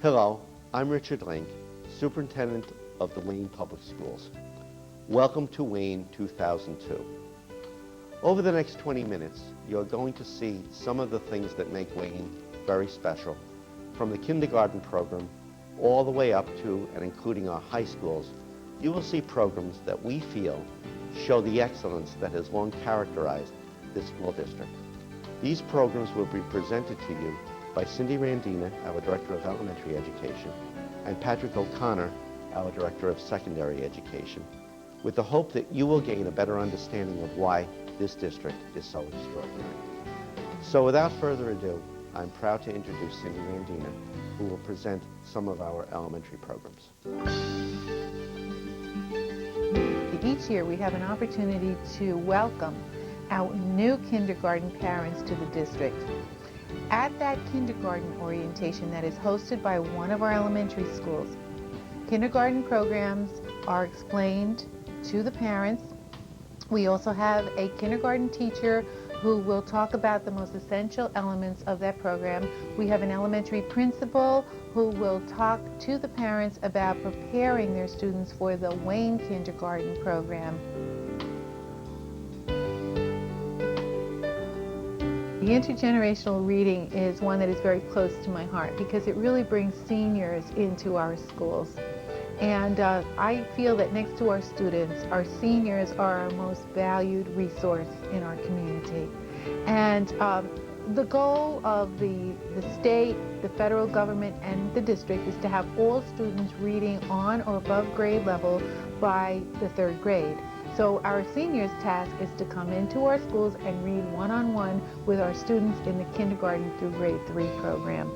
Hello, I'm Richard Link, Superintendent of the Wayne Public Schools. Welcome to Wayne 2002. Over the next 20 minutes, you're going to see some of the things that make Wayne very special, from the kindergarten program all the way up to and including our high schools. You will see programs that we feel show the excellence that has long characterized this school district. These programs will be presented to you by Cindy Randina, our Director of Elementary Education, and Patrick O'Connor, our Director of Secondary Education, with the hope that you will gain a better understanding of why this district is so extraordinary. So without further ado, I'm proud to introduce Cindy Randina, who will present some of our elementary programs. Each year we have an opportunity to welcome our new kindergarten parents to the district. At that kindergarten orientation that is hosted by one of our elementary schools, kindergarten programs are explained to the parents. We also have a kindergarten teacher who will talk about the most essential elements of that program. We have an elementary principal who will talk to the parents about preparing their students for the Wayne kindergarten program. The intergenerational reading is one that is very close to my heart because it really brings seniors into our schools. And I feel that next to our students, our seniors are our most valued resource in our community. And the goal of the state, the federal government, and the district is to have all students reading on or above grade level by the 3rd grade. So our seniors' task is to come into our schools and read one-on-one with our students in the kindergarten through grade 3 program.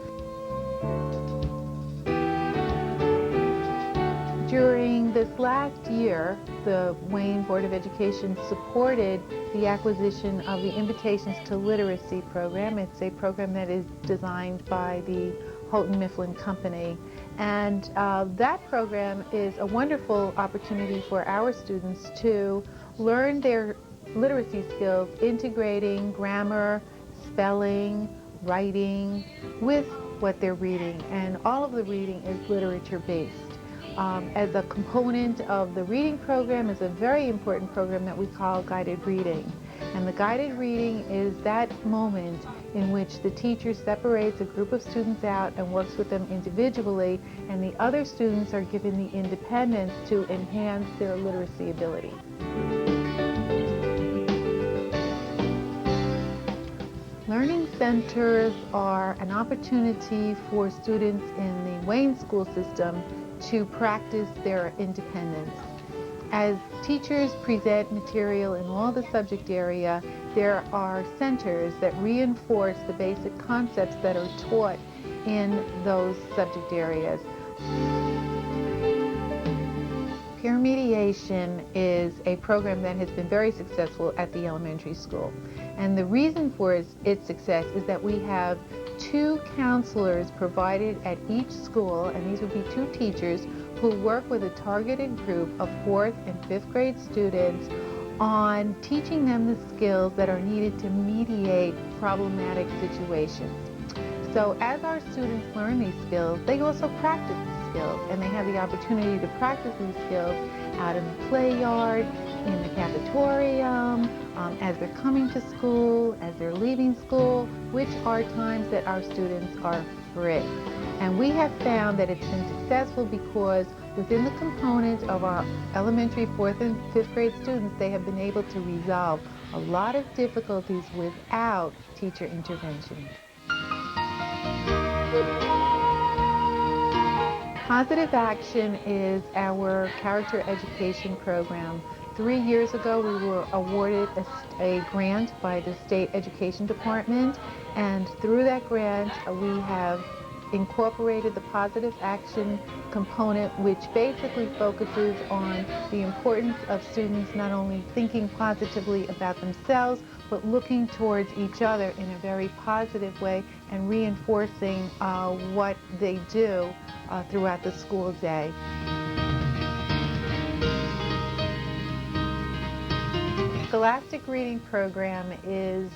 During this last year, the Wayne Board of Education supported the acquisition of the Invitations to Literacy program. It's a program that is designed by the Houghton Mifflin Company. And that program is a wonderful opportunity for our students to learn their literacy skills, integrating grammar, spelling, writing with what they're reading. And all of the reading is literature-based. As a component of the reading program is a very important program that we call guided reading. And the guided reading is that moment in which the teacher separates a group of students out and works with them individually, and the other students are given the independence to enhance their literacy ability. Learning centers are an opportunity for students in the Wayne school system to practice their independence. As teachers present material in all the subject area, there are centers that reinforce the basic concepts that are taught in those subject areas. Peer mediation is a program that has been very successful at the elementary school. And the reason for its success is that we have 2 counselors provided at each school, and these would be 2 teachers who work with a targeted group of 4th and 5th grade students on teaching them the skills that are needed to mediate problematic situations. So as our students learn these skills, they also practice the skills, and they have the opportunity to practice these skills out in the play yard, in the cafeteria, as they're coming to school, as they're leaving school, which are times that our students are free. And we have found that it's been successful because within the components of our elementary 4th and 5th grade students, they have been able to resolve a lot of difficulties without teacher intervention. Positive Action is our character education program. 3 years ago, we were awarded a grant by the State Education Department, and through that grant, we have incorporated the positive action component, which basically focuses on the importance of students not only thinking positively about themselves, but looking towards each other in a very positive way and reinforcing what they do throughout the school day. The Scholastic Reading Program is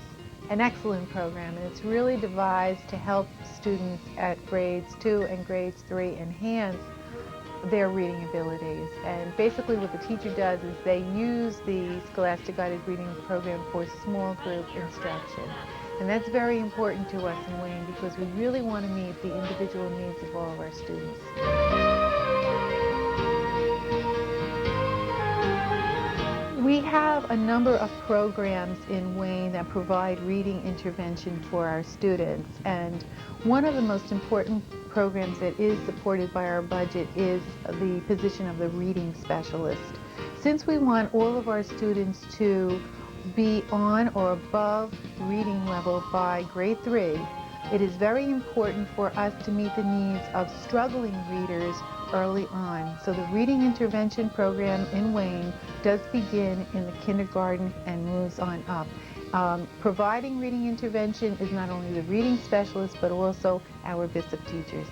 an excellent program, and it's really devised to help students at grades 2 and grades 3 enhance their reading abilities. And basically what the teacher does is they use the Scholastic Guided Reading Program for small group instruction. And that's very important to us in Wayne because we really want to meet the individual needs of all of our students. We have a number of programs in Wayne that provide reading intervention for our students, and one of the most important programs that is supported by our budget is the position of the reading specialist. Since we want all of our students to be on or above reading level by grade 3, it is very important for us to meet the needs of struggling readers early on. So the reading intervention program in Wayne does begin in the kindergarten and moves on up. Providing reading intervention is not only the reading specialist, but also our BISSIP teachers.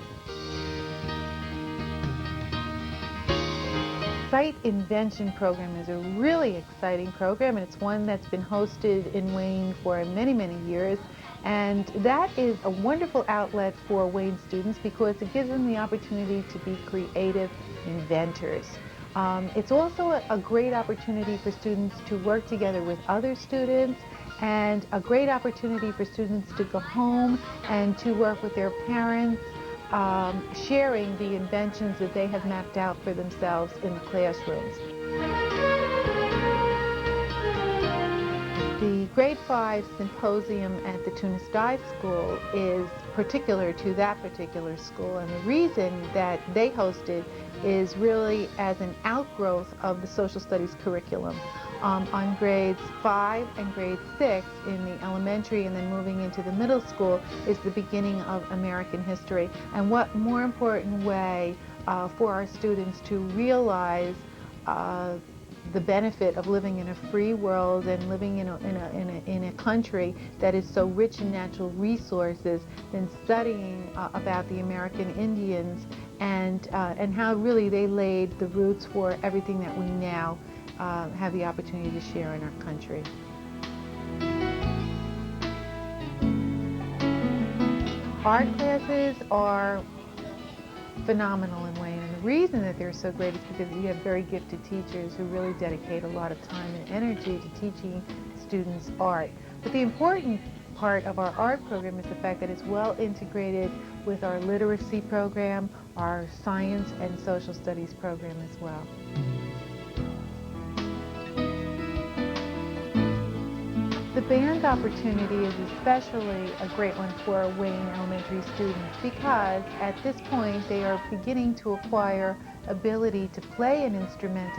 Sight Invention program is a really exciting program, and it's one that's been hosted in Wayne for many, many years. And that is a wonderful outlet for Wayne students because it gives them the opportunity to be creative inventors. It's also a great opportunity for students to work together with other students, and a great opportunity for students to go home and to work with their parents, sharing the inventions that they have mapped out for themselves in the classrooms. The Grade 5 Symposium at the Tuna Sky School is particular to that particular school, and the reason that they hosted is really as an outgrowth of the social studies curriculum. On grades 5 and grade 6 in the elementary and then moving into the middle school is the beginning of American history. And what more important way for our students to realize the benefit of living in a free world and living in a country that is so rich in natural resources than studying about the American Indians and how really they laid the roots for everything that we now have the opportunity to share in our country. Art classes are phenomenal in Wayne, and the reason that they're so great is because we have very gifted teachers who really dedicate a lot of time and energy to teaching students art. But the important part of our art program is the fact that it's well integrated with our literacy program, our science and social studies program as well. The band opportunity is especially a great one for Wayne elementary students because at this point they are beginning to acquire ability to play an instrument,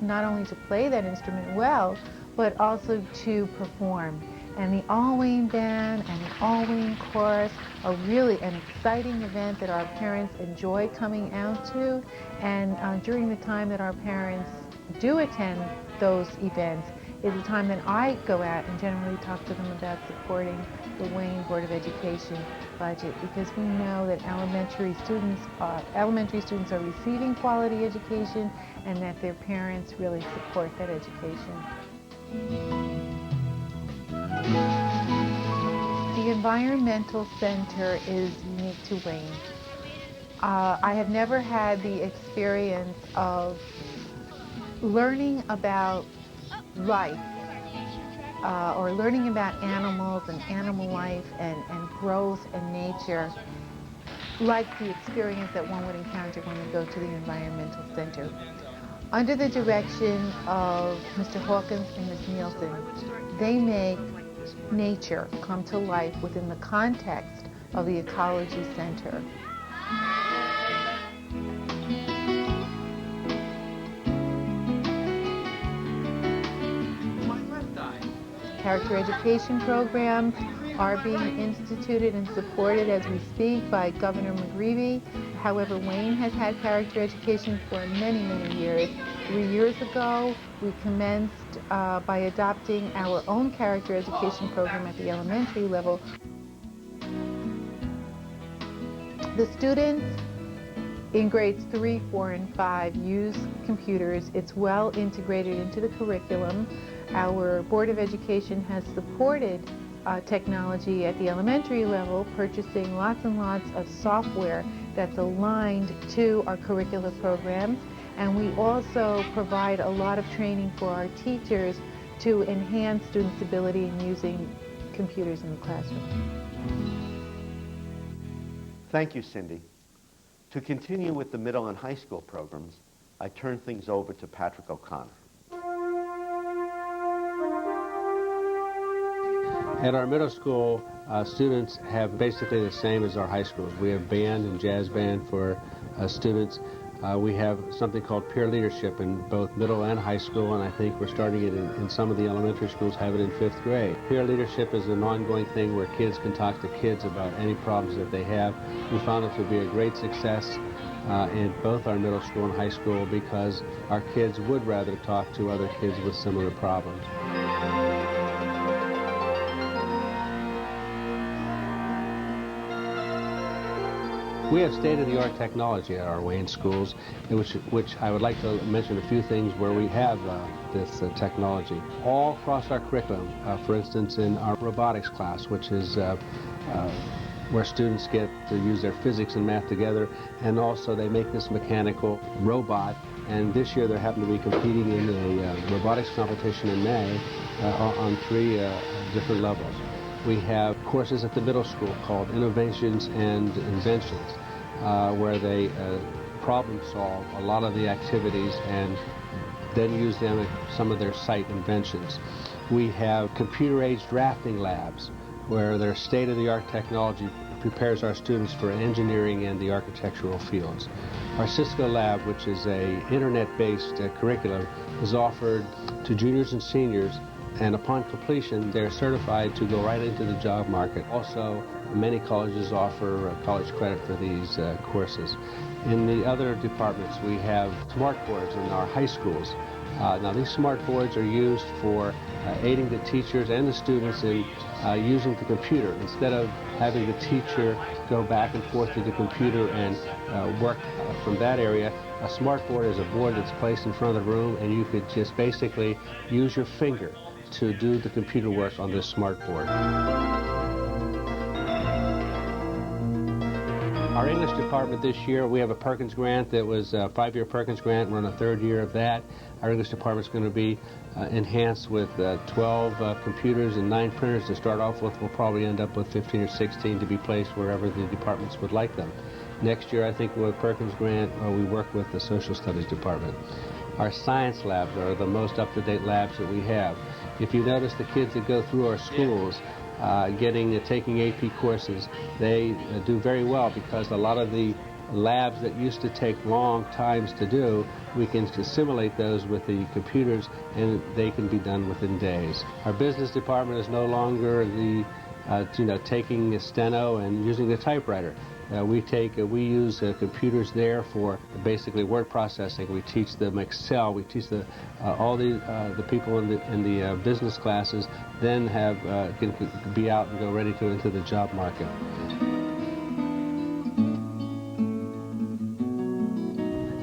not only to play that instrument well, but also to perform. And the All Wayne Band and the All Wayne Chorus are really an exciting event that our parents enjoy coming out to. And during the time that our parents do attend those events, is a time that I go out and generally talk to them about supporting the Wayne Board of Education budget, because we know that elementary students are receiving quality education and that their parents really support that education. The Environmental Center is unique to Wayne. I have never had the experience of learning about life or learning about animals and animal life and growth and nature like the experience that one would encounter when they go to the Environmental Center. Under the direction of Mr. Hawkins and Ms. Nielsen, they make nature come to life within the context of the Ecology Center. Character education programs are being instituted and supported as we speak by Governor McGreevey. However, Wayne has had character education for many, many years. 3 years ago, we commenced by adopting our own character education program at the elementary level. The students in grades 3, 4, and 5 use computers. It's well integrated into the curriculum. Our Board of Education has supported technology at the elementary level, purchasing lots and lots of software that's aligned to our curricular programs. And we also provide a lot of training for our teachers to enhance students' ability in using computers in the classroom. Thank you, Cindy. To continue with the middle and high school programs, I turn things over to Patrick O'Connor. At our middle school, students have basically the same as our high schools. We have band and jazz band for students. We have something called peer leadership in both middle and high school, and I think we're starting it in some of the elementary schools, have it in 5th grade. Peer leadership is an ongoing thing where kids can talk to kids about any problems that they have. We found it to be a great success in both our middle school and high school because our kids would rather talk to other kids with similar problems. We have state-of-the-art technology at our Wayne schools, which I would like to mention a few things where we have this technology. All across our curriculum, for instance, in our robotics class, which is where students get to use their physics and math together, and also they make this mechanical robot. And this year they happen to be competing in a robotics competition in May on 3 different levels. We have courses at the middle school called Innovations and Inventions, where they problem solve a lot of the activities and then use them in some of their site inventions. We have computer-age drafting labs, where their state-of-the-art technology prepares our students for engineering and the architectural fields. Our Cisco Lab, which is a internet-based curriculum, is offered to juniors and seniors, and upon completion, they're certified to go right into the job market. Also, many colleges offer college credit for these courses. In the other departments, we have smart boards in our high schools. Now, these smart boards are used for aiding the teachers and the students in using the computer. Instead of having the teacher go back and forth to the computer and work from that area, a smart board is a board that's placed in front of the room, and you could just basically use your finger to do the computer work on this smart board. Our English department this year, we have a Perkins grant that was a 5-year Perkins grant. We're in the 3rd year of that. Our English department's going to be enhanced with 12 computers and 9 printers to start off with. We'll probably end up with 15 or 16 to be placed wherever the departments would like them. Next year, I think with Perkins grant, we work with the social studies department. Our science labs are the most up-to-date labs that we have. If you notice the kids that go through our schools taking AP courses, they do very well because a lot of the labs that used to take long times to do, we can simulate those with the computers and they can be done within days. Our business department is no longer taking a steno and using the typewriter. We use computers there for basically word processing. We teach them Excel. We teach all the people in the business classes then can be out and go ready to into the job market.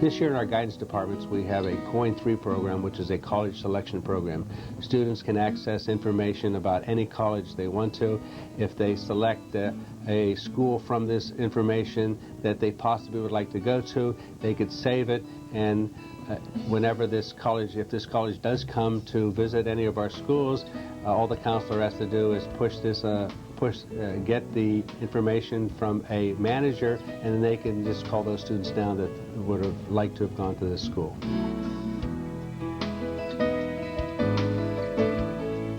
This year in our guidance departments, we have a Coin 3 program, which is a college selection program. Students can access information about any college they want to. If they select a school from this information that they possibly would like to go to, they could save it, and whenever if this college does come to visit any of our schools, all the counselor has to do is get the information from a manager, and then they can just call those students down that would have liked to have gone to this school.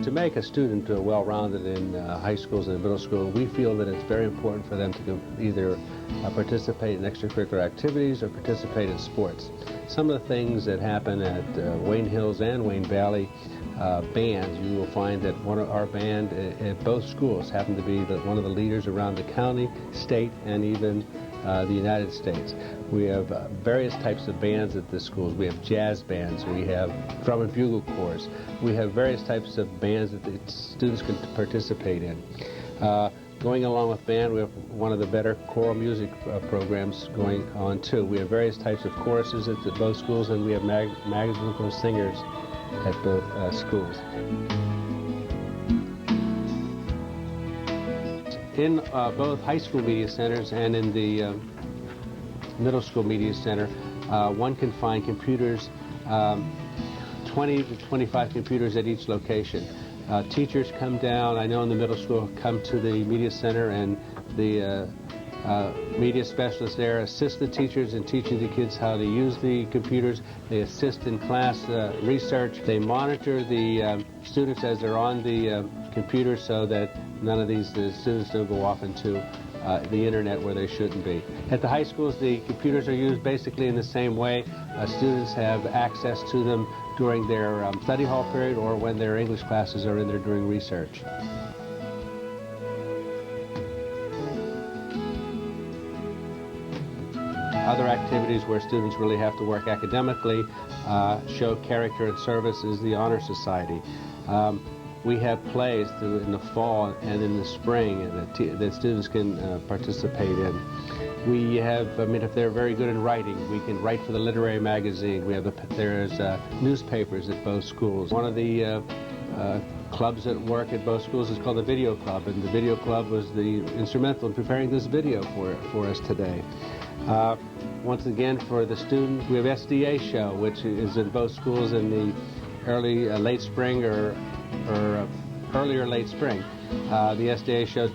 To make a student well-rounded in high schools and middle school, we feel that it's very important for them to either participate in extracurricular activities or participate in sports. Some of the things that happen at Wayne Hills and Wayne Valley bands, you will find that our band at both schools happen to be one of the leaders around the county, state, and even the United States. We have various types of bands at the schools. We have jazz bands, we have drum and bugle corps, we have various types of bands that the students can participate in. Going along with band, we have one of the better choral music programs going on too. We have various types of choruses at both schools, and we have magical singers at both schools. In both high school media centers and in the middle school media center, one can find computers, 20 to 25 computers at each location. Teachers come down, I know in the middle school, come to the media center, and the media specialists there assist the teachers in teaching the kids how to use the computers. They assist in class research. They monitor the students as they're on the computer so that none of these students don't go off into the internet where they shouldn't be. At the high schools, the computers are used basically in the same way. Students have access to them during their study hall period or when their English classes are in there doing research. Other activities where students really have to work academically, show character and service, is the Honor Society. We have plays in the fall and in the spring that students can participate in. We have, if they're very good in writing, we can write for the literary magazine. There's newspapers at both schools. One of the clubs that work at both schools is called the Video Club, and the Video Club was instrumental in preparing this video for us today. Once again, for the students, we have SDA Show, which is in both schools in the early, late spring or earlier late spring. The SDA Show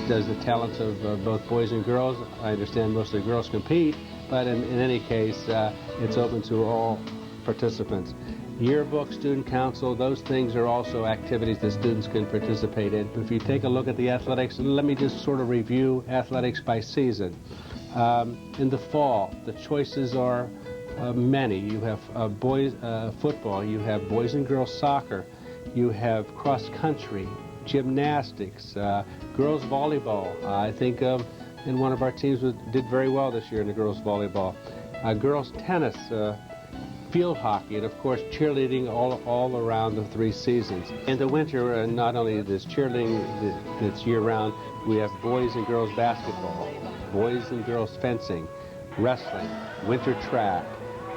does the talents of both boys and girls. I understand most of the girls compete, but in any case, it's open to all participants. Yearbook, student council, those things are also activities that students can participate in. If you take a look at the athletics, let me just sort of review athletics by season. In the fall, the choices are many. You have boys football, you have boys and girls soccer, you have cross country, gymnastics, girls volleyball. I think in one of our teams did very well this year in the girls volleyball. Girls tennis, field hockey, and of course cheerleading all around the 3 seasons. In the winter, not only this cheerleading that's year-round, we have boys and girls basketball, boys and girls fencing, wrestling, winter track,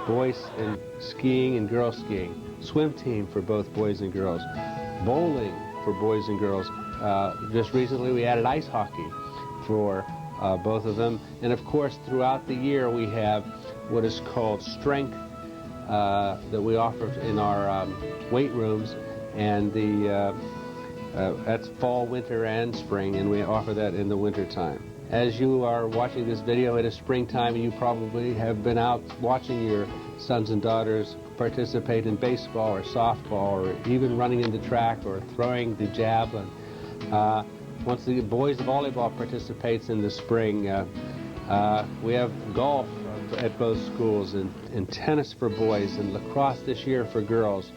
boys and skiing and girls skiing, swim team for both boys and girls, bowling for boys and girls. Just recently we added ice hockey for both of them. And of course throughout the year we have what is called strength that we offer in our weight rooms, and that's fall, winter, and spring, and we offer that in the winter time. As you are watching this video, it is springtime, and you probably have been out watching your sons and daughters participate in baseball or softball, or even running in the track or throwing the javelin. Once the boys volleyball participates in the spring, we have golf at both schools, and tennis for boys, and lacrosse this year for girls.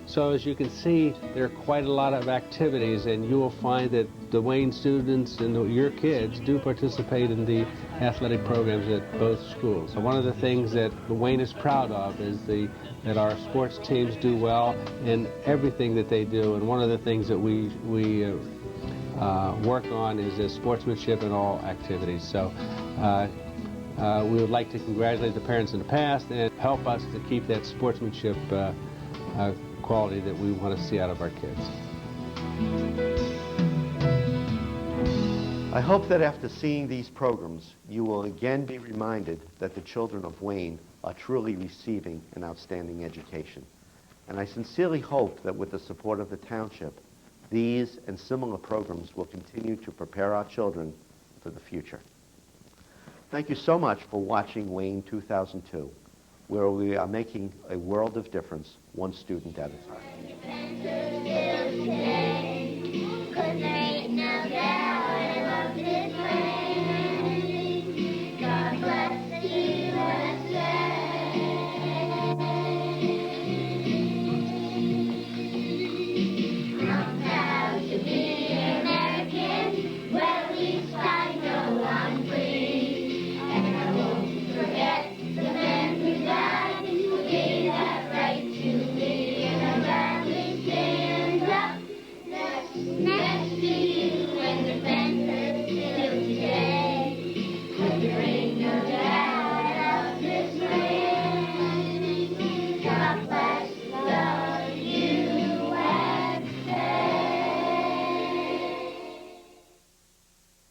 So as you can see, there are quite a lot of activities, and you will find that the Wayne students and your kids do participate in the athletic programs at both schools. So one of the things that Wayne is proud of is that our sports teams do well in everything that they do, and one of the things that we work on is sportsmanship in all activities. So we would like to congratulate the parents in the past and help us to keep that sportsmanship quality that we want to see out of our kids. I hope that after seeing these programs, you will again be reminded that the children of Wayne are truly receiving an outstanding education. And I sincerely hope that with the support of the township, these and similar programs will continue to prepare our children for the future. Thank you so much for watching Wayne 2002, where we are making a world of difference, one student at a time.